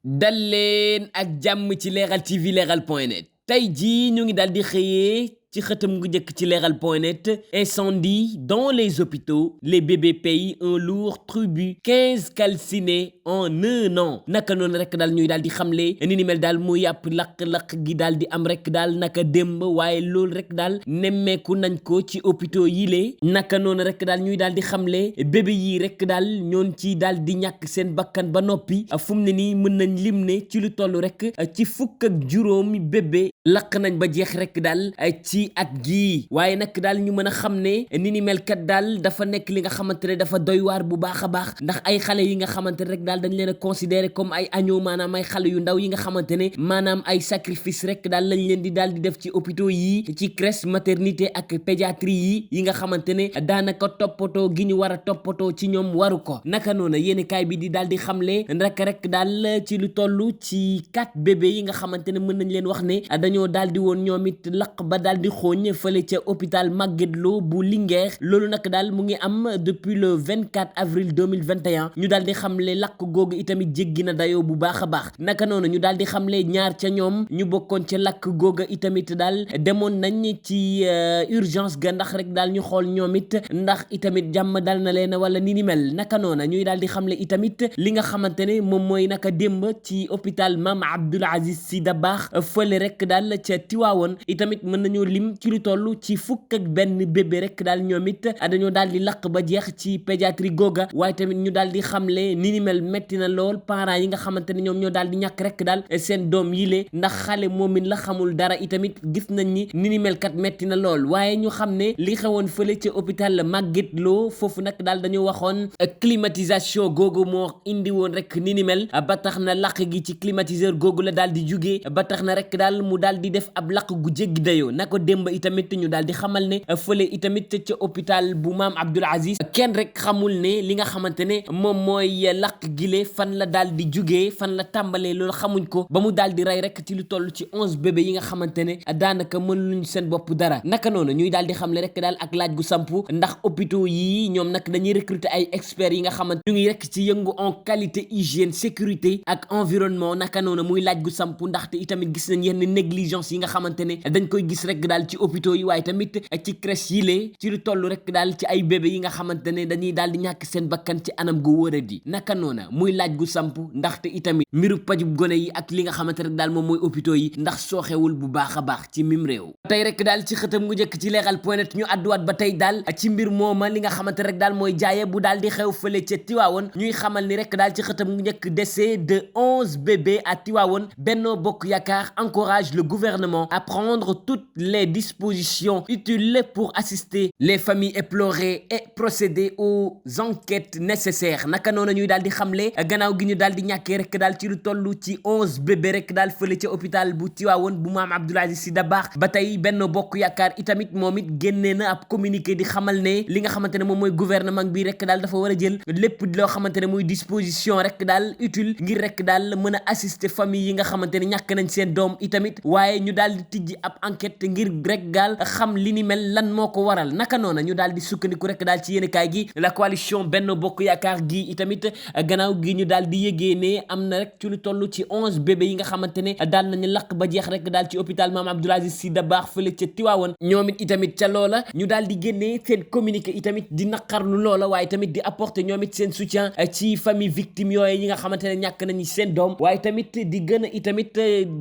dal leen ak jàmm ci Leral TV leral.net tey jii ñu ngi daal di xëyee ci xëtam gu njëkk ci leral.net incendie dans les hôpitaux les bébés payent un lourd tribut 15 calcinés en 1 an naka noonu rek daal ñuy daal di xamle ni ni mel daal mu yàpp lakk-lakk gi daal di am rek daal naka démb waaye loolu rek daal nemmeeku nañ ko ci hôpitaux yi lee naka noonu rek daal ñuy daal di xamle bébé yi rek daal ñoon ci daal di ñàkk seen bakkan ba noppi fu mu ne nii mën nañ lim ne ci lu toll rek ci fukk ak juróomi bébé lakk nañ ba jeex rek daal ci at gii waaye nag daal ñu mën a xam ne ni ni mel kat daal dafa nekk li nga xamante ne dafa doy waar bu baax a baax ndax ay xale yi nga xamante ne rek daal dañ leen a considéré comme ay agneau maanaam ay xale yu ndaw yi nga xamante ne maanaam ay sacrifice rek daal lañ leen di daal di def ci hôpitaux yi ci crèche maternité ak pédiatrie yi nga xamante ne daanaka toppatoo gi ñu war a toppatoo ci ñoom waru ko naka noonu yéeni kaay bi di daal di xamle rek daal ci lu toll ci 4 bébé yi nga xamante ne mën nañ leen wax ne dañoo daal di woon ñoom it laq ba daal di xooñ fële ca hôpital Magatte Lô bu Linguère loolu nag daal mu ngi am depuis le 24 avril 2021 ñu daal di xamle lakk googu itamit jéggi na dayoo bu baax a baax naka noonu ñu daal di xamle ñaar ca ñoom ñu bokkoon ca lakk googa itamit daal demoon nañ ci urgence ga ndax rek daal ñu xool ñoom it ndax itamit jàmm dal na leen wala ni ni mel naka noonu ñuy daal di xamle itamit li nga xamante ne moom mooy naka démb ci hôpital Mame Abdoul Aziz Sy Dabakh fële rek daal ca Tiwaawoon itamit mën nañoo lim ci lu toll ci fukk ak benn bébé rek daal ñoom it dañoo daal di lakk ba jeex ci pédiatrie googa waaye tamit ñu daal di xamle ni ni mel metti na lool parents yi nga xamante ne ñoom ñoo daal di ñàkk rek daal seen doom yile ndax xale moomin la xamul dara itamit gis nañ ni ni mel kat metti na lool waaye ñu xam ne li xewoon fële ci hôpital Magatte Lô foofu nag daal dañoo waxoon climatisation googu moo indi woon rek ni ni mel ba tax na lakk gi ci climatiseur googu la daal di jugee ba tax na rek daal mu daal di def ab lakk gu jéggi dayoo na ko démb itamit ñu daal di xamal ne fële itamit ca hôpital bu Mame Abdoul Aziz kenn rek xamul ne li nga xamante ne moom mooy lakk gile fan la daal di jugee fan la tàmbalee loolu xamuñ ko ba mu daal di rey rek ci lu toll ci 11 bébé yi nga xamante ne daanaka mënuñ seen bopp dara naka noonu ñuy daal di xamle rek daal ak laaj gu sampu ndax hôpitaux yi ñoom nag dañuy recruter ay experts yi nga xamante ñu ngi rek ci yëngu en qualité hygiène sécurité ak environnement naka noonu muy laaj gu sampu ndaxte itamit gis nañ yenn négligence yi nga xamante ne dañ koy gis rek daal ci hôpitaux yi waaye tamit ci crèche yi lee ci lu toll rek daal ci ay bébé yi nga xamante ne dañuy daal di ñàkk seen bakkan ci anam gu wëradi naka noona muy laaj gu samp ndaxte itamit mbiru pajub gone yi ak li nga xamante rek daal moom mooy hôpitaux yi ndax sooxewul bu baax a baax ci mim réew tey rek daal ci xëtam gu njëkk ci leral.net ñu àdduwaat ba tey daal ci mbir mooma li nga xamante rek daal mooy jaaye bu daal di xew fële ca Tiwaawoon ñuy xamal ni rek daal ci xëtam gu njëkk décès de 11 bébés à Tiwaawoon Benno Bokk Yaakaar encourage le gouvernement à prendre toutes les dispositions utiles pour assister les familles éplorées et procéder aux enquêtes nécessaires naka noonu ñuy daal di xamle gannaaw gi ñu daal di ñàkkee rek daal ci lu toll ci 11 bébé rek daal fële ca hôpital bu Tiwaawoon bu Mame Abdoul Aziz Sy Dabakh ba tey Benno Bokk Yaakaar itamit moom it génnee na ab communiqué di xamal ne li nga xamante ne moom mooy gouvernement bi rek daal dafa war a jël lépp loo xamante ne muy disposition rek daal utile ngir rek daal mën a assister famille yi nga xamante ne ñàkk nañ seen doom itamit waaye ñu daal di tijji ab enquête ngir rek gaal xam li ni mel lan moo ko waral naka noona ñu daal di sukkandiku rek daal ci yéenekaay gi la coalition Benno Bokk Yaakaar gi itamit gannaaw gi ñu daal di yëgee ne am na rek ci lu toll ci 11 bébé yi nga xamante ne daal nañu lakk ba jeex rek daal ci hôpital Mame Abdoul Aziz Sy Dabakh fële ca Tiwaawoon ñoom it itamit ca loola ñu daal di génnee seen communiqué itamit di naqarlu loola waaye tamit di apporter ñoom it seen soutien ci famille victime yooyu ñi nga xamante ne ñàkk nañu seen doom waaye tamit di gën a itamit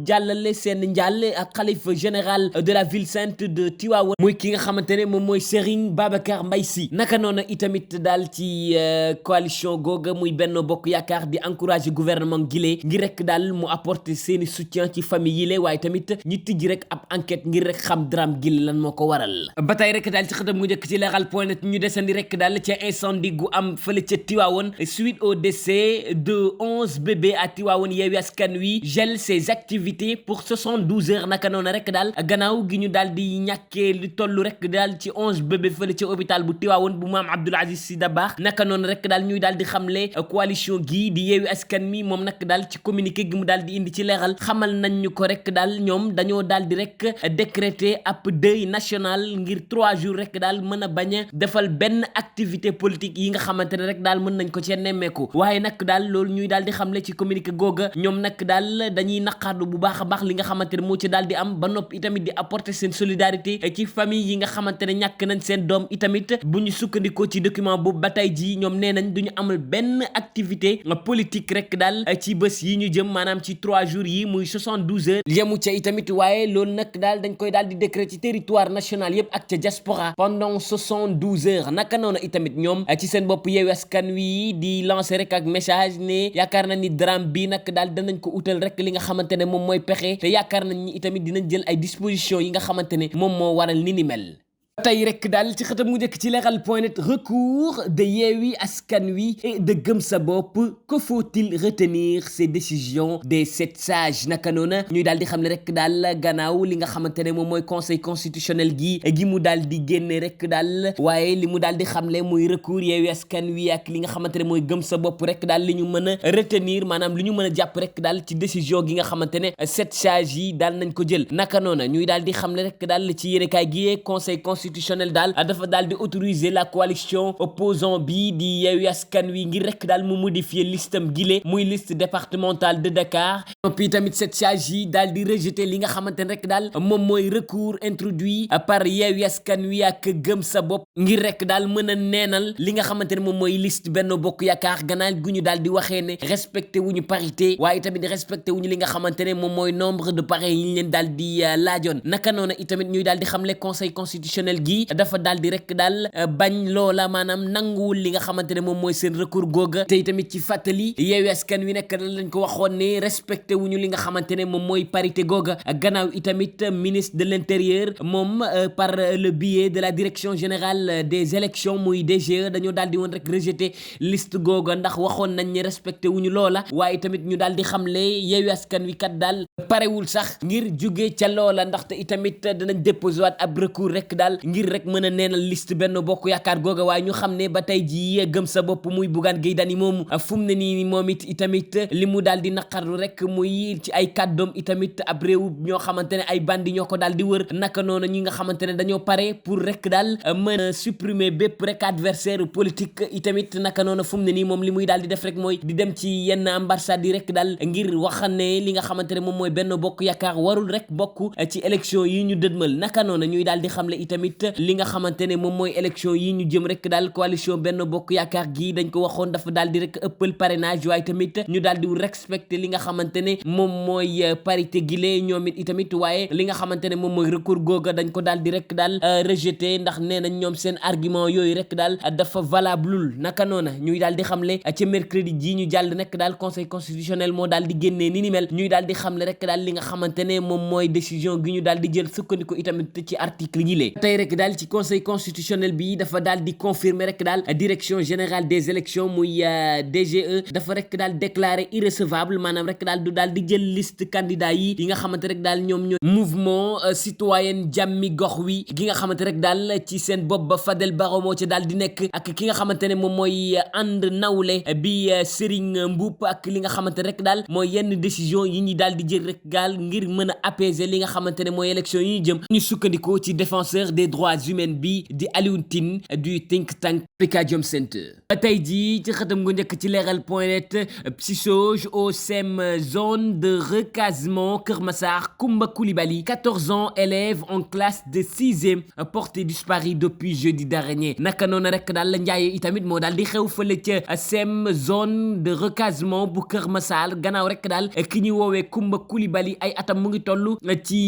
jàllale seen njàll ak xalifa général de la ville sainte de Tivaouane muy ki nga xamante ne moom mooy Serigne Babacar Mbaye Sy naka noonu itamit daal ci coalition googa muy Benno Bokk Yaakaar di encourager gouvernement gile ngir rek daal mu apporter seeni soutien ci famille yile waaye tamit ñu tijji rek ab enquête ngir rek xam drame gile lan moo ko waral ba tey rek daal ci xëtam mu njëkk ci leral.net ñu desandi rek daal ca incendie gu am fële ca Tivaouane suite au décès de 11 bébés à Tivaouane Yewwi Askan Wi gèle ses activités pour 72 heures naka noonu rek daal gannaaw gi ñu ñu daal di ñàkkee lu toll rek daal ci 11 bébé fële ci hôpital bu Tivaouane bu maam Abdoul Aziz Sy Dabakh naka noonu rek daal ñuy daal di xamle coalition gii di Yewwi Askan Wi moom nag daal ci communiqué gi mu daal di indi ci leeral xamal nañ ñu ko rek daal ñoom dañoo daal di rek décréter ab deuil national ngir 3 jours rek daal mën a bañ a defal benn activité politique yi nga xamante ne rek daal mën nañ ko cee nemmeeku waaye nag daal loolu ñuy daal di xamle ci communiqué googa ñoom nag daal dañuy naqarlu bu baax a baax li nga xamante ne moo ci daal di am ba noppi itamit di apporter seen solidarité ci famille yi nga xamante ne ñàkk nañ seen doom itamit bu ñu sukkandikoo ci document boobu ba tey jii ñoom nee nañ duñu amal benn activité politique rek daal ci bés yi ñu jëm maanaam ci 3 jours yi muy 72 heures yemu ca itamit waaye loolu nag daal dañ koy daal di décret ci territoire national yëpp ak ca diaspora pendant 72 heures naka noonu itamit ñoom ci seen bopp Yewwi Askan Wi di lancer rek ak message ne yaakaar nañ ni drame bi nag daal danañ ko utal rek li nga xamante ne moom mooy pexe te yaakaar nañ ni itamit dinañ jël ay dispositions yi nga xamante ne moom moo waral ni mel. tey rek daal ci xëtam mu njëkk ci leral.net recours de Yewwi Askan Wi et de Gëm Sa Bopp que faut-il retenir ces décisions des 7 sages naka noona ñuy daal di xam ne rek daal gannaaw li nga xamante ne moom mooy conseil constitutionnel gi mu daal di génne rek daal waaye li mu daal di xamle muy recours Yewwi Askan Wi ak li nga xamante ne mooy Gëm Sa Bopp rek daal li ñu mën a retenir maanaam li ñu mën a jàpp rek daal ci décision gi nga xamante ne 7 sages yi daal nañ ko jël naka noona ñuy daal di xamle rek daal ci yéenekaay gi conseil constitutionnel daal dafa daal di autoriser la coalition opposant bi di Yewwi Askan Wi ngir rek daal mu modifier listam gile muy liste départementale de Dakar puis tamit 7 sages yi daal di rejeter li nga xamante ne rek daal moom mooy recours introduit par Yewwi Askan Wi ak Gëm Sa Bopp ngir rek daal mën a neenal li nga xamante ne moom mooy liste Benno Bokk Yaakaar gannaaw gu ñu daal di waxee ne respecté wuñu parité waaye tamit respecté wuñu li nga xamante ne moom mooy nombre de parrains yi ñu leen daal di laajoon naka noonu itamit ñuy daal di xamle conseil constitutionnel gi dafa daal di rek daal bañ loola maanaam nanguwul li nga xamante ne moom mooy seen recours googa te tamit ci fàttali Yewwi Askan Wi nekk lañ ko waxoon ne respecté wuñu li nga xamante ne moom mooy parité googa gannaaw itamit ministre de l'intérieur moom par le biais de la direction générale des élections muy DGE dañoo daal di woon rek rejeté liste googa ndax waxoon nañ ne respecté wuñu loola waaye tamit ñu daal di xamle Yewwi Askan Wi kat daal parewul sax ngir jóge ca loola ndaxte itamit danañ déposé waat ab recours rek daal ngir rek mën a neenal liste Benno Bokk Yaakaar googa waaye ñu xam ne ba tey ji Gëm Sa Bopp muy Bougane Gueye Dany moomu fu mu ne nii moom itamit li mu daal di naqarlu rek muy ci ay kàddoom itamit ab réew ñoo xamante ne ay bandi ñoo ko daal di wër naka noonu ñi nga xamante ne dañoo pare pour rek daal mën a supprimer bépp rek adversaire politique itamit naka noonu fu mu ne nii moom li muy daal di def rek mooy di dem ci yenn ambassade yi rek daal ngir wax ne li nga xamante ne moom mooy Benno Bokk Yaakaar warul rek bokk ci élection yi ñu dëdmal naka noonu ñuy daal di xamle itamit li nga xamante ne moom mooy élection yi ñu jëm rek daal coalition Benno Bokk Yaakaar gi dañ ko waxoon dafa daal di rek ëppal parrainage waaye tamit ñu daal di respecter li nga xamante ne moom mooy parité gile ñoom itamit waaye li nga xamante ne moom mooy recours googa dañ ko daal di rek daal rejeté ndax nee nañ ñoom seen argument yooyu rek daal dafa valable naka noona ñuy daal di xamle ci mercredi ji ñu jàll nekk daal conseil constitutionnel moo daal di génnee ni mel ñuy daal di xamle rek daal li nga xamante ne moom mooy décision gi ñu daal di jël sukkandiku itamit ci article yi lée tey rek daal ci conseil constitutionnel bi dafa daal di confirmer rek daal direction générale des élections muy DGE dafa rek daal déclaré irrecevable maanaam rek daal du daal di jël liste candidat yi nga xamante rek daal ñoom ñoo mouvement citoyen jàmmi gox wi gi nga xamante rek daal ci seen bopp ba Fadel Barro moo ci daal di nekk ak ki nga xamante ne moom mooy ànd nawle bi Serigne Mboup ak li nga xamante rek daal mooy yenn décision yi ñi daal di jël rek gaal ngir mën a apaiser li nga xamante ne mooy élection yi ñu jëm ñu sukkandikoo ci défenseur des droits humains bi di Alioune Tine du think tank Picadium Center ba tey jii ci xëtam gu njëkk ci leral.net psychose au SEM zone de recasement Keur Massar Koumba Koulibaly 14 ans élève en classe de 6e porté disparu depuis jeudi dernier naka noonu rek daal la njaaye itamit moo daal di xew fële ca SEM zone de recasement bu Keur Massar gannaaw rek daal ki ñuy woowee Koumba Koulibaly ay atam mu ngi toll ci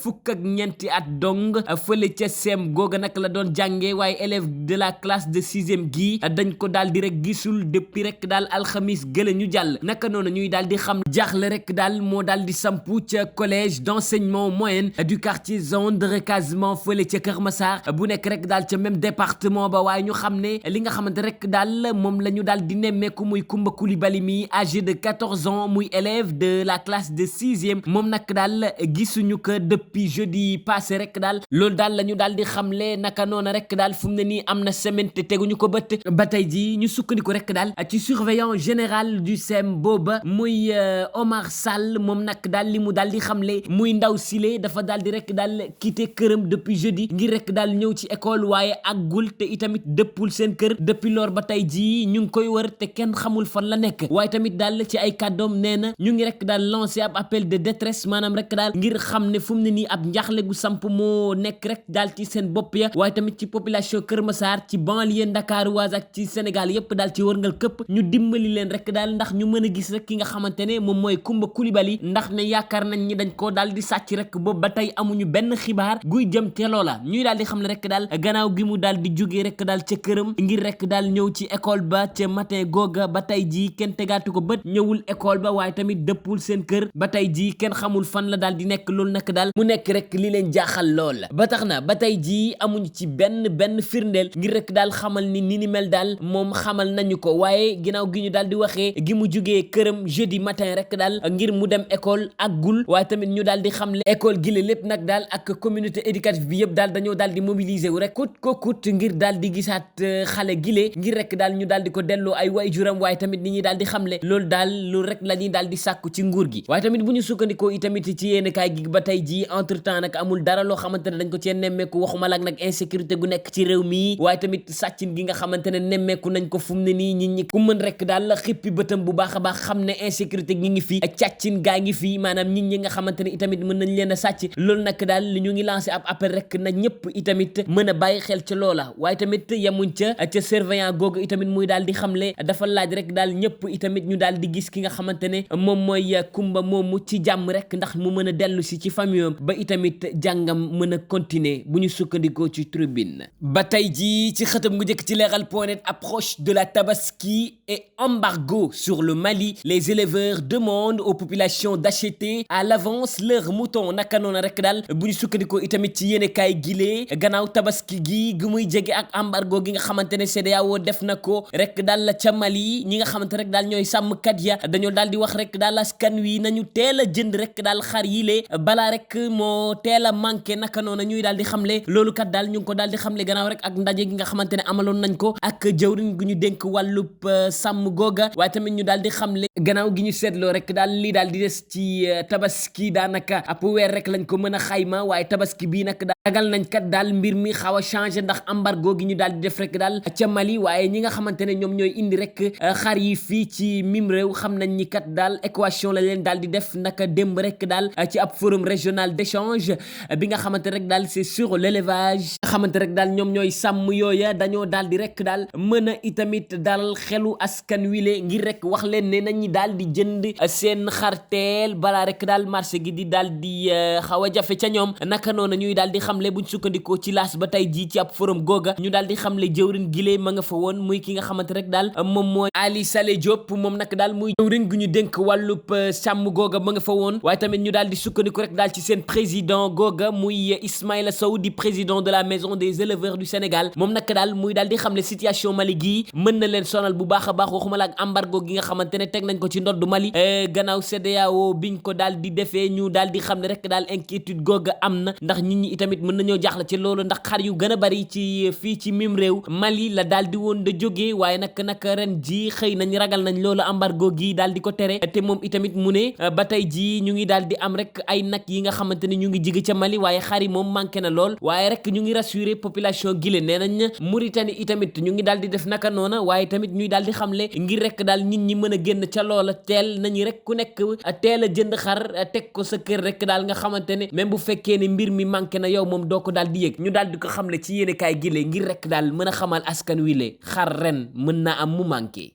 fukk ak ñeenti at dong fële ca ca CEM googa nag la doon jànge waaye élève de la classe de 6e gii dañ ko daal di rek gisul depuis rek daal alxamis gële ñu jàll naka noonu ñuy daal di xam jaaxle rek daal moo daal di sampu ca collège d'enseignement moyen du quartier zone de recasement fële ca Kër Massar bu nekk rek daal ca même département ba waaye ñu xam ne li nga xamante rek daal moom la ñu daal di nemmeeku muy Kumba Coulibaly mi âgé de 14 ans muy élève de la classe de 6e moom nag daal gisuñu ko depuis jeudi passé rek daal loolu daal la ñu daal di xamle naka noonu rek daal fu mu ne nii am na semaine te teguñu ko bët ba tey ji ñu sukkandiku rek daal ci surveillant général du CEM booba muy Omar Sall moom nag daal li mu daal di xamle muy ndaw sile dafa daal di rek daal quitté këram depuis jeudi ngir rek daal ñëw ci école waaye àggul te itamit dëppul seen kër depuis lors ba tey jii ñu ngi koy wër te kenn xamul fan la nekk waaye tamit daal ci ay kàddoom nee na ñu ngi rek daal lancé ab appel de détresse maanaam rek daal ngir xam ne fu mu ne nii ab njaaxle gu samp moo nekk rek daal ci seen bopp ya waaye tamit ci population Kër Massar ci banlieue ndakaaruwaas ak ci Sénégal yépp daal ci wërngal këpp ñu dimbali leen rek daal ndax ñu mën a gis rek ki nga xamante ne moom mooy Kumba Coulibaly ndax ne yaakaar nañ ñi dañ koo daal di sàcc rek boobu ba tey amuñu benn xibaar guy jëm te loola ñuy daal di xam ne rek daal gannaaw gi mu daal di jógee rek daal ca këram ngir rek daal ñëw ci école ba ca matin googa ba tey jii kenn tegaatu ko bët ñëwul école ba waaye tamit dëppul seen kër ba tey jii kenn xamul fan la daal di nekk loolu nag daal mu nekk rek li leen jaaxal lool ba tax na ba tey jii amuñu ci benn firndeel ngir rek daal xamal ni mel daal moom xamal nañu ko waaye ginnaaw gi ñu daal di waxee gi mu jógee këram jeudi matin rek daal ngir mu dem école àggul waaye tamit ñu daal di xamle école gi la lépp nag daal ak communauté éducative bi yëpp daal dañoo daal di mobiliser wu rek kut ngir daal di gisaat xale gile ngir rek daal ñu daal di ko delloo ay waajuram waaye tamit ni ñuy daal di xamle loolu daal loolu rek la ñuy daal di sàkku ci nguur gi waaye tamit bu ñu sukkandikoo itamit ci yéen kaay gi ba tey ji entre temps nag amul dara loo xamante ne dañ ko cee nemmeeku waxuma la nag insécurité gu nekk ci réew mi waaye tamit sàccin gi nga xamante ne nemmeeku nañ ko fu mu ne nii nit ñi ku mën rek daal xippi bëtam bu baax a baax xam ne insécurité gi ngi fi càccin gaa ngi fi maanaam nit ñi nga xamante ne itamit mën nañ leen a sàcc loolu nag daal ñu ngi lancé ab appel rek na ñëpp itamit mën a bàyyi xel ca loola waaye tamit yemuñ ca surveillant googu itamit muy daal di xamle dafa laaj rek daal ñëpp itamit ñu daal di gis ki nga xamante ne moom mooy Kumba moomu ci jàmm rek ndax mu mën a dellu si ci famille ba itamit jàngam mën a continuer bu ñu sukkandikoo ci tribune ba tey ji ci xëtam gu njëkk ci leral.net approche de la tabaski et embargo sur le Mali les éleveurs demandent aux populations d'acheter à l'avance leurs moutons naka noonu rek daal bu ñu sukkandikoo itamit ci yéene kaay gilee gannaaw tabaski gi muy jege ak embargo gi nga xamante ne CEDEAO def na ko rek daal ca Mali ñi nga xamante rek daal ñooy sàmmkat ya dañoo daal di wax rek daal askan wi nañu teel a jënd rek daal xar yi lee balaa rek moo teel a manqué naka noonu ñuy daal di xamle loolu kat daal ñu ngi ko daal di xamle gannaaw rek ak ndaje gi nga xamante ne amaloon nañ ko ak jëwriñ gu ñu dénk wàllub sàmm googa waaye tamit ñu daal di xamle gannaaw gi ñu seetloo rek daal lii daal di des ci tabaski daanaka ab weer rek lañ ko mën a xayma waaye tabaski bii nag ragal nañ kat daal mbir mi xaw a changé ndax embargo gi ñu daal di def rek daal ca Mali waaye ñi nga xamante ne ñoom ñooy indi rek xar yi fii ci mim réew xam nañ ni kat daal équation la leen daal di def naka démb rek daal ci ab forum régional d'échange bi nga xamante rek daal c'est sur l'élevage nga xamante rek daal ñoom ñooy sàmm yooya dañoo daal di rek daal mën a itamit daal xelu askan wile ngir rek wax leen ne nañu daal di jënd seen xarteel balaa rek daal marché gi di daal di xaw a jafe ca ñoom naka noonu ñuy daal di xamle buñ sukkandikoo ci laas ba tey jii ci ab forum googa ñu daal di xamle jëwrin gile ma nga fa woon muy ki nga xamante rek daal moom mooy Ali Saleh Diop moom nag daal muy jëwrin gu ñu dénk wàllub sàmm googa ma nga fa woon waaye tamit ñu daal di sukkandiku rek daal ci seen président googa muy Ismaïla Sow di président de la maison des éleveurs du Sénégal moom nag daal muy daal di xamle situation Mali gii mën na leen sonal bu baax a baax waxuma la ak embargo gi nga xamante ne teg nañ ko ci ndoddu Mali gannaaw CEDEAO biñ ko daal di defee ñu daal di xam ne rek daal inquiétude googa am na ndax nit ñi itamit mën nañoo jaaxle ci loolu ndax xar yu gën a bari ci fii ci mim réew Mali la daal di woon da jógee waaye nag ren ji xëy nañ ragal nañ loolu embargo gi daal di ko tere te moom itamit mu ne ba tey ji ñu ngi daal di am rek ay nag yi nga xamante ne ñu ngi jige ca Mali waaye xar yi moom manqué na lool waaye rek ñu ngi rassurer population gile nee nañ Mauritanie itamit ñu ngi daal di def naka noona waaye tamit ñuy daal di xamle ngir rek daal nit ñi mën a génn ca loola teel nañu rek ku nekk teel a jënd xar teg ko sa kër rek daal nga xamante ne même bu fekkee ne mbir mi manqué na yow moom doo ko daal di yëg ñu daal di ko xamle ci yéene kaay gile ngir rek daal mën a xamal askan wi le xar ren mën naa am mu manqué